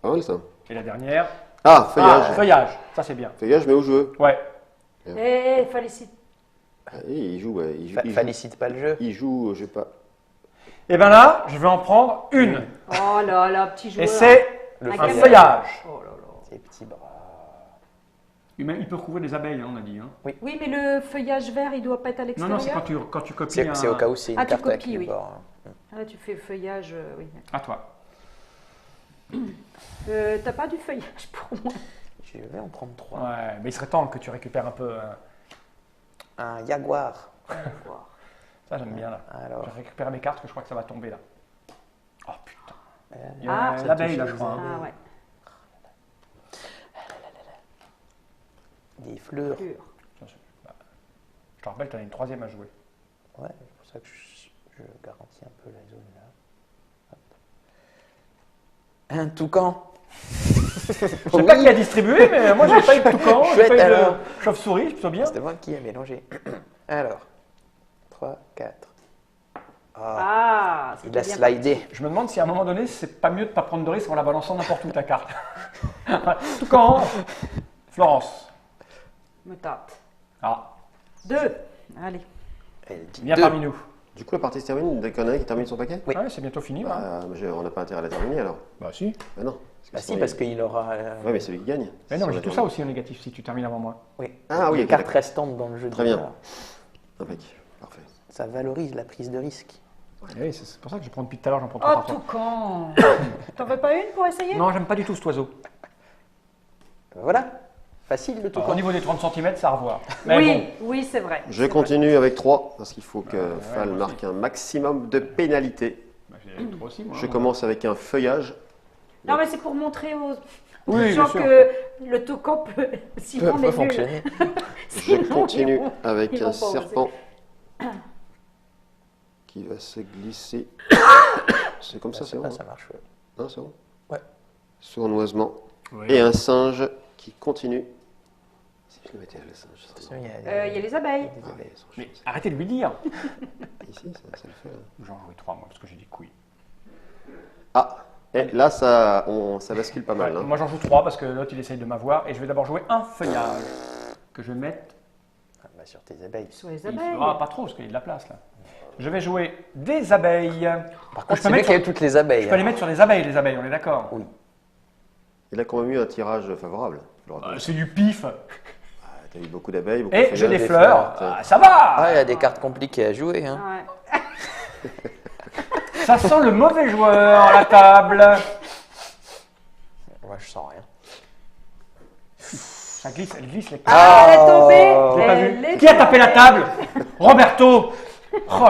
Pas mal ça. Et la dernière. Ah, feuillage. Ah, feuillage, ça c'est bien. Feuillage, mais où je veux. Ouais. Eh, félicite. Ah, il joue, ouais. Il joue, Félicite pas le jeu. il joue, je sais pas. Et ben là, je vais en prendre une. Oh là là, petit joueur. Et c'est Le Un un feuillage. feuillage. Oh là là. Ses petits bras. Il peut recouvrir des abeilles, hein, on a dit. Hein. Oui, mais le feuillage vert, il doit pas être à Non, l'extérieur. non, c'est quand tu copies C'est au cas où c'est une Ah, tu carte avec copies, les oui. bords. hein. Ah, là, tu fais feuillage, oui. À toi. T'as pas du feuillage pour moi. Je vais en prendre 3. Ouais, mais il serait temps que tu récupères un peu. Un jaguar. On va voir. Ça, j'aime bien là. Alors, Je récupère mes cartes, que je crois que ça va tomber là. Oh putain. Il y Ah, a ça l'abeille touche là, les je crois. hein. Ah ouais, des fleurs. pur. Je te rappelle, tu as une troisième à jouer. Ouais, c'est pour ça que Je garantis un peu la zone là. Hop. Un toucan. Je sais pas qui a distribué, mais moi j'ai pas eu de toucan, j'ai Chouette, pas eu de alors. chauve-souris, c'est plutôt bien. C'était moi qui ai mélangé. Alors, 3, 4. Ah, Ah, il a c'était bien slidé. Je me demande si à un moment donné, c'est pas mieux de pas prendre de risque en la balançant n'importe où ta carte. Toucan, Florence. parti. Me tâte. Ah, 2. Allez. Elle dit viens 2. parmi nous. Du coup, la partie se termine dès qu'il y en a un qui termine son paquet Oui. Ouais, c'est bientôt fini. Bah, on n'a pas intérêt à la terminer alors. Bah si. Bah non. Bah sinon, si, parce qu'il aura... Ouais, mais c'est lui qui gagne. Mais non, mais Si j'ai on tout la ça termine. aussi en négatif si tu termines avant moi. Oui. Ah oui, les ok, cartes d'accord. restantes dans le jeu. Très déjà. bien. Impec. Parfait. Ça valorise la prise de risque. Oui, c'est pour ça que je prends depuis tout à l'heure, j'en prends Oh, 3 par toucan. T'en veux pas une pour essayer? Non, j'aime pas du tout cet oiseau. Voilà. Facile le Au toucan. niveau des 30 cm, ça à revoir. Mais Oui, oui, c'est vrai. Je c'est continue avec 3 parce qu'il faut que ouais, Fall moi marque un maximum de pénalités. bon. Bah, j'ai 3 aussi, moi. Je commence avec un feuillage. vrai. Non, mais c'est pour montrer aux Oui, bien gens sûr. que le toucan peut, si Peut on est nul, fonctionner. Je sinon, continue ils vont- avec ils un vont pas oser. serpent qui va se glisser. C'est comme ça, c'est bon. Ah, hein ça marche. Ouais. Non, c'est bon. Ouais. Sournoisement. Oui. Et un singe qui continue. Si je le mettais le singe, ça serait Il y Il y a les abeilles. des bon. abeilles. Ils sont Mais chouettes. arrêtez de lui dire. Ici, ça le fait. Là. J'en jouais 3 moi, parce que j'ai dit couilles. Ah, et là, ça bascule pas mal. Ouais, hein. moi j'en joue 3 parce que l'autre il essaye de m'avoir. Et je vais d'abord jouer un feuillage que je vais mettre. Ah, bah, sur tes abeilles. Sur les Il abeilles. fera pas trop parce qu'il y a de la place là. Je vais jouer des abeilles. Par Je contre, peux c'est mettre mieux qu'il y ait sur- toutes les abeilles. Je peux les hein. mettre sur les abeilles, on est d'accord. Oui. Il a quand même eu un tirage favorable. je le rappelle. C'est du pif. Ah, t'as eu beaucoup d'abeilles, beaucoup Et de j'ai des feuillages. fleurs. Tiens. Ah, ça va. Ah, il y a des cartes compliquées à jouer. Hein. Ouais. Ça sent le mauvais joueur à la table. Moi, je sens rien. Ça glisse, elle glisse les cartes. Ah, elle est Je tombée. l'ai pas Elle vu. est Qui a tapé la tombée. table? Roberto. Oh,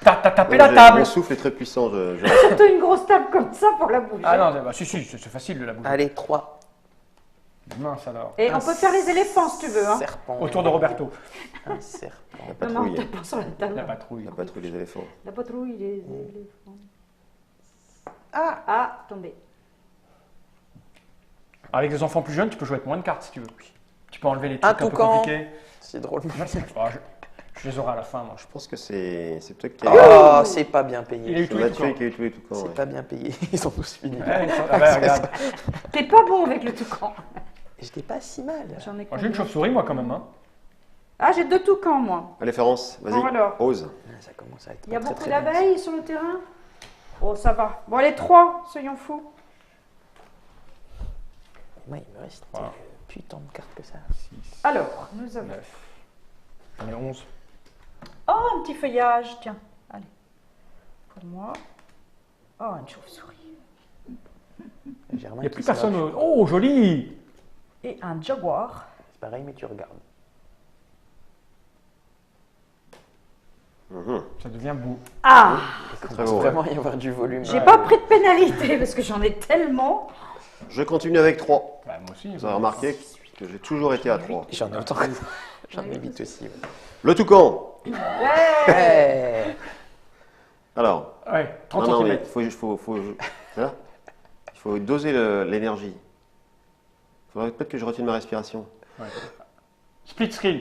t'as tapé la Mon table. souffle est très puissant. Surtout une grosse table comme ça pour la bouger. Ah non, bah, si, c'est facile de la bouger. Allez, 3. Mince alors. Et on peut faire les éléphants si tu veux. Hein. Serpent. Autour de Roberto. Un serpent. La Non, non, patrouille. t'as pas sur la La table. patrouille. La patrouille des éléphants. La patrouille des éléphants. Ah, tombé. Avec des enfants plus jeunes, tu peux jouer avec moins de cartes si tu veux. Tu peux enlever les Un trucs un peu toucan. compliqués. C'est drôle. Moi, je les aurai à la fin, moi. Je pense que c'est peut-être qu'il Oh, c'est pas bien Il a payé. eu tous les Mathieu toucans. qui a eu tous les toucans. C'est ouais. pas bien payé. Ils sont tous finis. Ouais, ah bah, regarde. T'es pas bon avec le toucan. J'étais pas si mal. J'en ai Moi, J'ai combien une chauve-souris, moi, quand même. Hein. Ah, j'ai 2 toucans, moi. Allez, Florence, vas-y. Bon, alors. Ose. Ah, ça commence à être Il y a pas très, beaucoup très bien. d'abeilles sur le terrain. Oh, ça va. Bon, allez, 3, soyons fous. Moi, il me reste Voilà. putain de cartes que ça. 6, Alors, nous avons. 9. J'en ai 11. Oh, un petit feuillage, tiens. Allez. Pour moi. Oh, une chauve-souris. Germain Il n'y a qui plus se personne. moque. Oh, joli. Et un jaguar. C'est pareil, mais tu regardes. Mhm. Ça devient beau. Ah, C'est Il très commence beau. ouais. vraiment à y avoir du volume. j'ai pas pris de pénalité parce que j'en ai tellement. Je continue avec 3. Bah, moi aussi. Vous avez remarqué que j'ai toujours été à 3. J'en ai autant. J'en ai 8 aussi. Ouais. Le toucan. Ouais. Ouais. Alors, Ouais, 30 non, mais cm. voilà. Il faut doser l'énergie. Il faudrait peut-être que je retienne ma respiration. Split screen.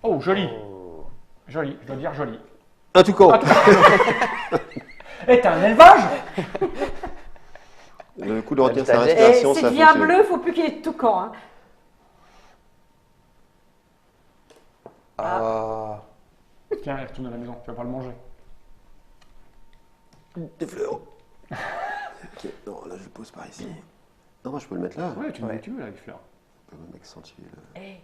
Oh, joli. Oh. Joli, je dois dire joli. Un toucan. Eh, t'as un élevage? Le coup de retenir sa Et Et respiration, s'il ça devient fonctionne. bleu, faut plus qu'il y ait de toucan. Hein. Ah. Tiens, allez, retourne à la maison, tu vas pas le manger. Des fleurs. Ok, non, là je le pose par ici. Non, je peux le mettre là. Ouais, tu mets Ouais. où tu veux là, les fleurs. Je peux même accentuer le... Eh,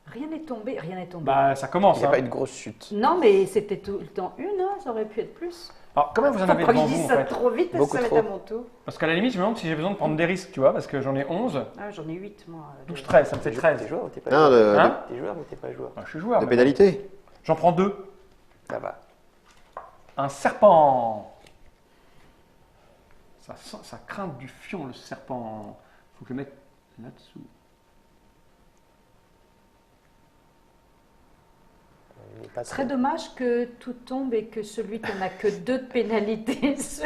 rien n'est tombé, rien n'est tombé. Bah, ça Il commence. n'y a Hein. pas une grosse chute. Non, mais c'était tout le temps une, hein, ça aurait pu être plus. Alors, comment vous en Faut avez pas que devant je vous dise en ça fait? trop vite parce Beaucoup que ça va être à trop. mon tour. Parce qu'à la limite, je me demande si j'ai besoin de prendre des risques, tu vois, parce que j'en ai 11. Ah, j'en ai 8, moi. Touche 13, ça me fait T'es 13. joueur ou t'es pas Ah, joueur Hein T'es joueur ou t'es pas joueur Bah, je suis joueur. de mais pénalité. J'en prends 2. Ça va. Un serpent. Ça craint du fion, le serpent. Faut que je le mette là-dessous. il est pas Ce serait très- dommage que tout tombe et que celui qui n'a que 2 de pénalité se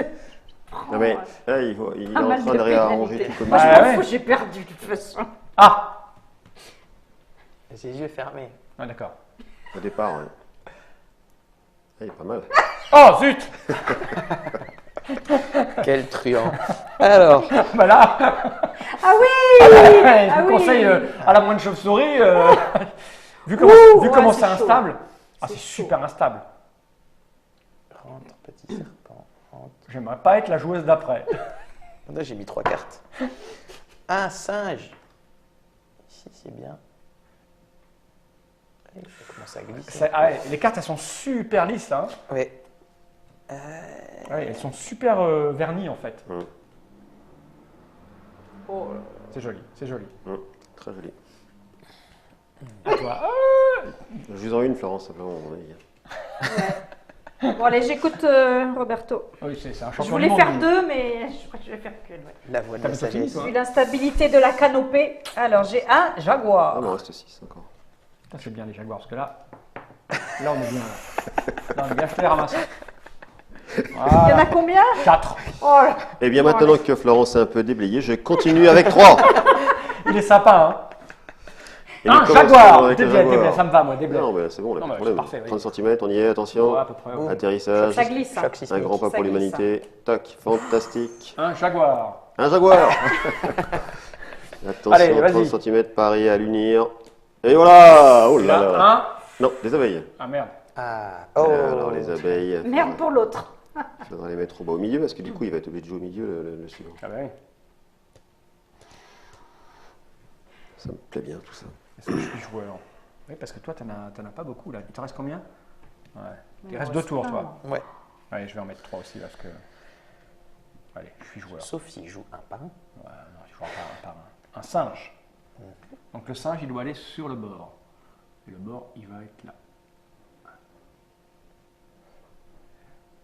prend Non mais là, il est un en mal train de de réarranger pénalité. tout comme Moi, je Ah, m'en ouais. fous, j'ai perdu de toute façon. Ah Les yeux fermés. Ah, d'accord. au départ. Ouais. Ah, il est pas mal. Oh, zut Quel truand. Alors, Voilà. Ah oui Je Ah vous oui. conseille, à la moindre chauve-souris, vu comment, vu ouais, comment c'est c'est chaud. instable, ah, C'est c'est chaud. super instable. rentre, petit serpent, rentre. J'aimerais pas être la joueuse d'après. Là, j'ai mis 3 cartes. Un singe. Ici, c'est bien. Et ça commence à glisser. Ah ouais, les cartes, elles sont super lisses. Hein. Oui. Ouais, elles sont super vernies, en fait. Oh, C'est joli, c'est joli. Très joli. À toi. Je vous en une, Florence, simplement, à mon avis. Bon, allez, j'écoute Roberto. Oui, c'est un Je champion voulais du monde. faire lui. 2, mais je crois que je vais faire qu'une. Ouais. La voix de T'as la pas fini, sagesse. toi Vu l'instabilité de la canopée, alors j'ai un Ah, il jaguar. m'en reste 6 encore. Ça, c'est bien les jaguars, parce que là, on est bien. Là, on est bien, je te les ramasse. Il y en a Voilà. combien 4. Oh là. Eh bien, maintenant que Florence est un peu déblayée, je continue avec 3. Il est sympa, hein. Et Un nous commençons jaguar avec le Déblai, jaguar. déblai, ça me va, moi, déblai. Non, mais c'est bon, là, Non, pas de mais c'est problème. parfait, oui. 30 cm, on y est, attention. Ouais, à peu près. ouais. Atterrissage. Ça glisse. Hein. Choc Un sismique. grand pas Ça pour glisse, l'humanité. Tac, fantastique. Un jaguar. Un jaguar. Attention, Allez, vas-y. 30 cm, pareil à l'unir. Et voilà. Oh là Là, là. un. Non, des abeilles. Ah merde. Ah, oh. Alors, les abeilles. Merde pour l'autre. Il faudra les mettre au bas au milieu, parce que du coup, il va être obligé de jouer au milieu, le suivant. Ah bah oui. Ça me plaît bien, tout ça. Est-ce que je suis joueur? Oui, parce que toi, t'en as pas beaucoup, là. Il te reste combien? Ouais. Il Il reste me 2 reste tours, un. toi. Ouais. Allez, je vais en mettre 3 aussi, parce que... Allez, je suis joueur. Sauf s'il joue un par un. Ouais, non, je joue un par un. Un singe. Donc le singe, il doit aller sur le bord. Et le bord, il va être là.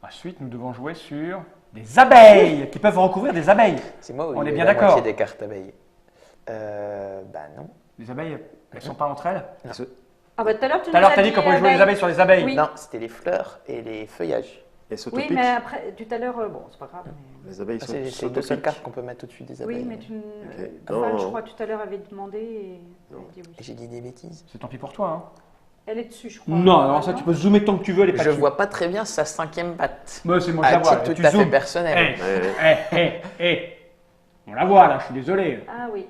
Ensuite, nous devons jouer sur des abeilles qui peuvent recouvrir des abeilles. C'est moi ou On il est y a bien la d'accord. moitié des cartes abeilles. Bah non. Les abeilles, elles sont pas entre elles? Ah bah tout à l'heure, tu Tout à l'heure, nous t'as as dit qu'on pouvait jouer abeilles. les abeilles sur les abeilles. Oui. Non, c'était les fleurs et les feuillages. Et Oui, s'autopique. mais après, tout à l'heure, bon, c'est pas grave. Mais... Les abeilles Ah, sont c'est les 2 seules s'autopiquent. cartes qu'on peut mettre au-dessus des abeilles. Oui, mais tu... Non, Enfin, je non. crois tout à l'heure, avait demandé et elle a dit oui. J'ai dit des bêtises. C'est tant pis pour toi. Hein. Elle est dessus, je crois. Non, alors ça, tu peux zoomer tant que tu veux, les Je vois pas très bien sa 5e patte. Moi, c'est moi, je À la vois. titre Tu tout à fait zoomes. personnel. On la voit là, je suis désolé. Ah oui.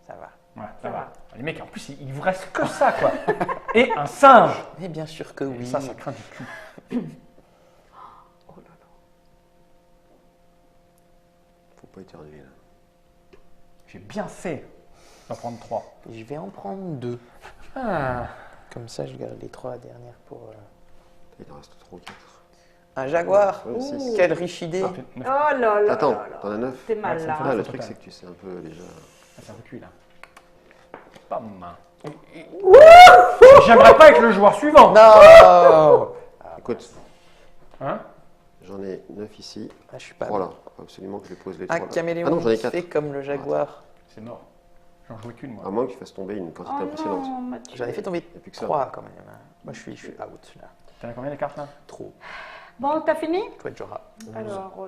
Ça va. Ouais, Ça ça va. va. Les mecs, en plus, il vous reste que ça, quoi. Et un singe. Mais bien sûr que oui. Ça craint du cul. Oh là là. Faut pas éternuer, là. J'ai bien fait d'en prendre 3. Je vais en prendre 2. Ah. Comme ça, je garde les 3 dernières pour. Il en reste 3 ou 4. Un jaguar. Ouais, six. Quelle riche idée. Ah, Oh là là Attends, là là. t'en as 9. T'es mal Ouais, là. ça Ah, fait le au truc, total. c'est que tu sais un peu déjà. C'est un peu cuit là. Bam. J'aimerais pas être le joueur suivant. Non. Écoute, Hein? j'en ai 9 ici. Ah, je suis pas. Voilà, faut absolument que je les pose les Un 3. caméléon Ah non, j'en ai 4. fait comme le jaguar. C'est mort. J'en jouais qu'une, moi. À moins que tu fasses tomber une quantité Oh impressionnante. non, Mathieu. J'en ai fait tomber Il y a plus que ça. 3 quand même. Moi, je suis out là. T'en as combien les cartes là? Trop. Bon, t'as fini Toi, Jora. Alors,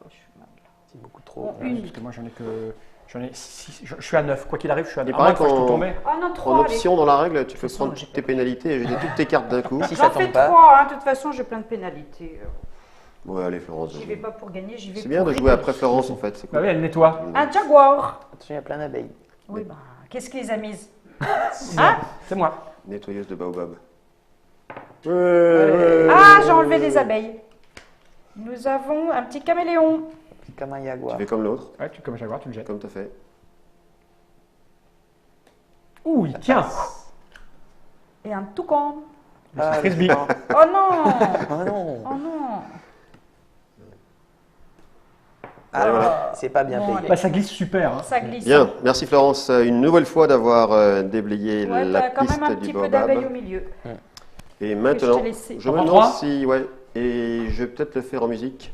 je suis mal. C'est beaucoup trop. Bon, une. Parce que moi j'en ai que. J'en ai 6. Je suis à 9. Quoi qu'il arrive, je suis à 9. Il paraît À moins que je qu'en- peux tomber. Oh non, En 3. option, dans la règle, tu peux façon, prendre j'ai toutes tes pénalités et jeter toutes tes cartes d'un coup. Si ça J'en fais tombe pas. 3, hein. De toute façon, j'ai plein de pénalités. Ouais, allez, Florence. J'y vais pas pour gagner, j'y vais C'est pour bien de jouer rigoler. après Florence, en fait. C'est Bah cool. oui, elle nettoie. Un jaguar. Attention, il y a plein d'abeilles. Oui, bah, qu'est-ce qui les a mises C'est moi. Nettoyeuse de baobab. Ah, j'ai enlevé des abeilles. Nous avons un petit caméléon. C'est comme un Tu jaguar. fais comme l'autre, Ouais, comme jaguar, tu le jettes. comme t'as fait. Ouh, il tient. Et un toucan. Ah, Frisbee. d'accord. Oh non Oh non. Oh non Ah, voilà. c'est pas bien Bon, payé. Bah ça glisse super. Hein. Ça glisse. Bien, merci Florence une nouvelle fois d'avoir déblayé Ouais, la t'as quand piste même un du petit peu d'abeilles au baobab. milieu. Et Que maintenant, je t'ai laissé. je me Encore demande trois si, ouais, et je vais peut-être le faire en musique.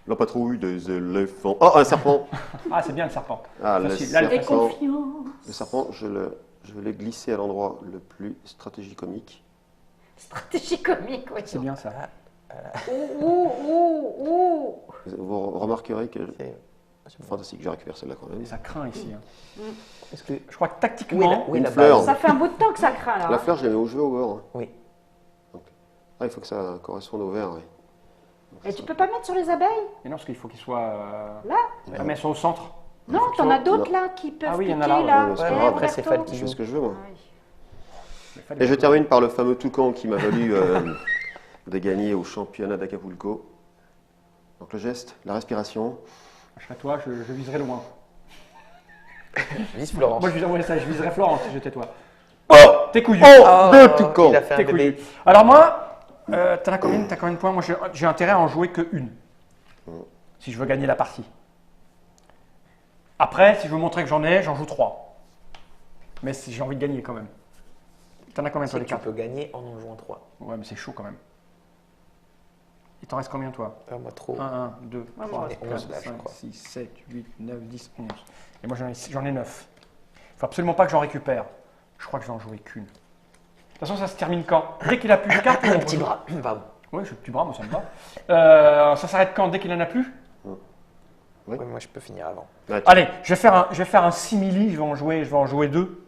La patrouille des éléphants. Oh, un serpent. Ah, c'est bien le serpent. Ah, le Facile. Là, le Et serpent. confiance. Le serpent, je vais le glisser à l'endroit le plus stratégique comique. Stratégie comique, oui. C'est bien ça. Ouh. Vous remarquerez que C'est bon. fantastique, je récupère celle-là quand même. Et ça craint ici. Hein. Est-ce que... Je crois que tactiquement, Oui, Une la fleur. base. Ça fait un bout de temps que ça craint là. La hein. fleur, je l'avais au jeu au bord. Oui. Ah, il faut que ça corresponde au vert. Oui. Et tu peux pas mettre sur les abeilles? mais non, parce qu'il faut qu'il soit. Là? Ah, mais elles sont au centre. Non, faut que t'en ça- as d'autres là qui peuvent Ah oui, il y en piquer a là, là. ouais, c'est Eh, pas grave. Après, c'est Roberto. Fal qui Je fais joue. ce que je veux, moi. Ah oui. Mais fallait Et je pas- termine par le fameux toucan qui m'a valu de gagner au championnat d'Acapulco. Donc le geste, la respiration. Je serais toi, je viserais loin. Lise Florence. Moi, je viserais Florence si j'étais toi. Oh, T'es couillu. Oh, deux toucans. Il a fait un T'es bébé. couillu. Alors moi, t'en as combien de points? Moi, j'ai intérêt à en jouer que une. Si je veux gagner la partie. Après, si je veux montrer que j'en ai, j'en joue 3. Mais si j'ai envie de gagner quand même. T'en as combien sur C'est les que tu cartes? peux gagner en jouant 3. Ouais, mais c'est chaud quand même. Il t'en reste combien toi? Moi, trop. 1, 2, Ouais, 3, moi, 4, 11 là, je 5, crois. 6, 7, 8, 9, 10, 11. Et moi j'en ai 9. Il faut absolument pas que j'en récupère. Je crois que je vais en jouer qu'une. De toute façon, ça se termine quand? Dès qu'il a plus de cartes, Un petit bras. Pardon. Oui, je suis petit bras, moi ça me va. Ça s'arrête quand? Dès qu'il en a plus? Oui. Oui, moi, je peux finir avant. Ah, Allez, je vais faire un simili, je vais en jouer 2.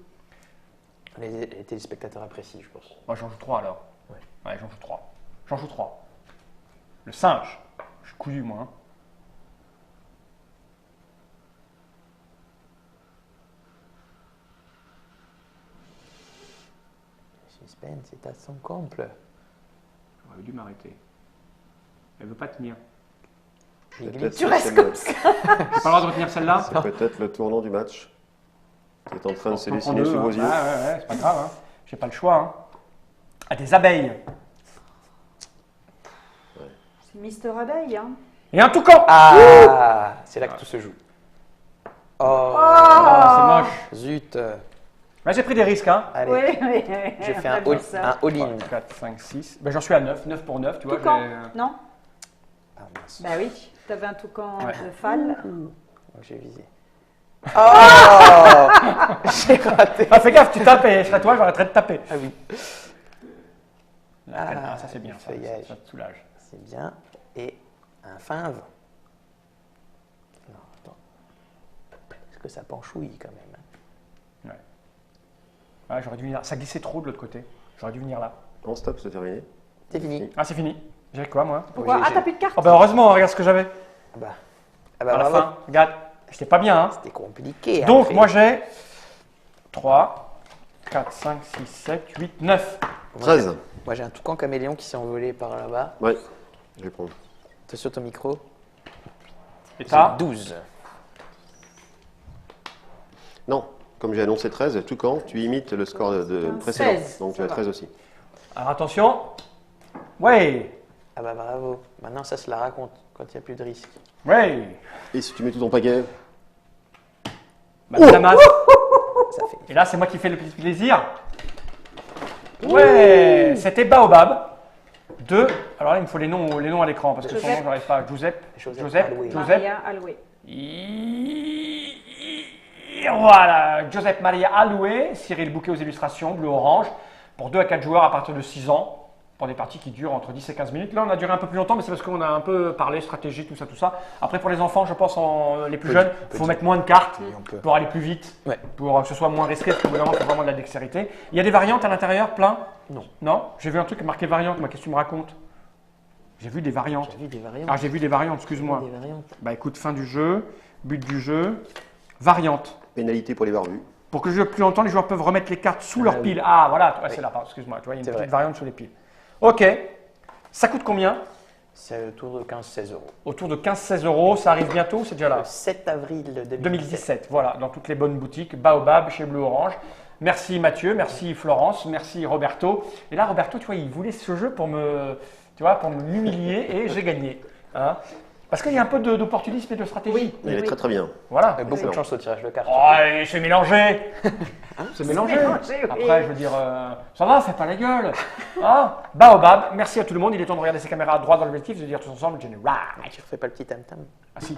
Les téléspectateurs apprécient, je pense. Moi j'en joue 3 alors. Ouais. Ouais, j'en joue 3. J'en joue 3. Le singe. Je suis couillu moi. Hein. Suspense est à son comble. J'aurais dû m'arrêter. Elle veut pas tenir. Il peut-être glisse. Tu restes c'est comme ça. J'ai pas le droit de retenir celle-là? peut-être le tournant du match qui est en train de se On dessiner deux, sous hein. vos yeux. Ouais, c'est pas grave. Hein. J'ai pas le choix. Hein. Ah, des abeilles. C'est Mister Abeille, hein. Et un toucan. Ah, c'est là que tout se joue. Oh, Ah, c'est moche. zut. Là, j'ai pris des risques. Hein. Allez, Oui. j'ai fait on un a vu all, ça. un all-in. 4, 5, 6. Ben, j'en suis à 9. 9 pour 9, tu vois. Toucan, j'ai- non? Ah, mince. Bah oui, t'avais un toucan Ouais. de Fal. Donc, j'ai visé. Oh j'ai raté. Ah, fais gaffe, tu tapes et je serais toi, j'arrêterai de taper. Ah oui, Ah, ça c'est bien, ça, feuillage. ça te soulage. c'est bien. Et un fave. Non, attends. Est-ce que ça penchouille quand même? Ouais, j'aurais dû venir. Ça glissait trop de l'autre côté. J'aurais dû venir là. En stop, c'est terminé. C'est fini. Ah, c'est fini. J'ai quoi, moi? Pourquoi? j'ai- Ah, t'as plus de cartes? Oh, bah heureusement, regarde ce que j'avais. Ah bah, À la bravo. fin, regarde. J'étais pas bien, hein. C'était compliqué. Donc, après. moi j'ai 3, 4, 5, 6, 7, 8, 9. 13. Moi, j'ai un toucan caméléon qui s'est envolé par là-bas. Ouais, je vais prendre. T'es sur ton micro? Et t'as 12. Non, comme j'ai annoncé 13, tout quand tu imites le score de 15, précédent. 16, Donc tu ça as va. 13 aussi. Alors attention. Ouais. Ah bah bravo. Maintenant, ça se la raconte quand il n'y a plus de risque. Ouais. Et si tu mets tout ton paquet, Bah, c'est la masse. Ça fait. Et là, c'est moi qui fais le petit plaisir. Ouais. C'était Baobab. De. Alors là, il me faut les noms à l'écran parce que son nom, Joseph. j'arrive pas. Giuseppe. Joseph Aloué. Maria Aloué. Voilà, Joseph Maria Aloué, Cyril Bouquet aux illustrations, bleu-orange, pour 2 à 4 joueurs à partir de 6 ans, pour des parties qui durent entre 10 et 15 minutes. Là, on a duré un peu plus longtemps, mais c'est parce qu'on a un peu parlé stratégie, tout ça, tout ça. Après, pour les enfants, je pense, les plus jeunes, il faut mettre moins de cartes on peut. pour aller plus vite, Ouais. pour que ce soit moins risqué, parce qu'au bout d'un moment, il faut vraiment de la dextérité. Il y a des variantes à l'intérieur, plein? Non. Non? J'ai vu un truc marqué variante, moi, qu'est-ce que tu me racontes? J'ai vu des variantes. J'ai vu des variantes. Ah, j'ai vu des variantes, excuse-moi. Des variantes. Bah écoute, fin du jeu, but du jeu, variante. pénalité pour les barbus. Pour que je joue plus longtemps, les joueurs peuvent remettre les cartes sous Ah leur oui. pile. Ah voilà, ouais, Oui. c'est là, pardon, excuse-moi, tu vois, il y a une C'est petite vrai. variante sur les piles. Ok, ça coûte combien? C'est autour de 15-16 euros. Autour de 15-16 euros, ça arrive bientôt, c'est déjà là. Le 7 avril 2017. 2017, voilà, dans toutes les bonnes boutiques, Baobab, chez Bleu Orange. Merci Mathieu, merci Florence, merci Roberto. Et là, Roberto, tu vois, il voulait ce jeu pour m'humilier et j'ai gagné. Hein, parce qu'il y a un peu d'opportunisme et de stratégie. Oui. Il est très très bien. Voilà. Beaucoup de chance au tirage de cartes. Oh, et c'est mélangé. C'est mélangé. mélangé, oui. Après, je veux dire, ça va, fais pas la gueule. Hein, Baobab, merci à tout le monde. Il est temps de regarder ces caméras droit dans l'objectif, de dire tous ensemble, General. Tu refais pas le petit tam-tam? Ah si.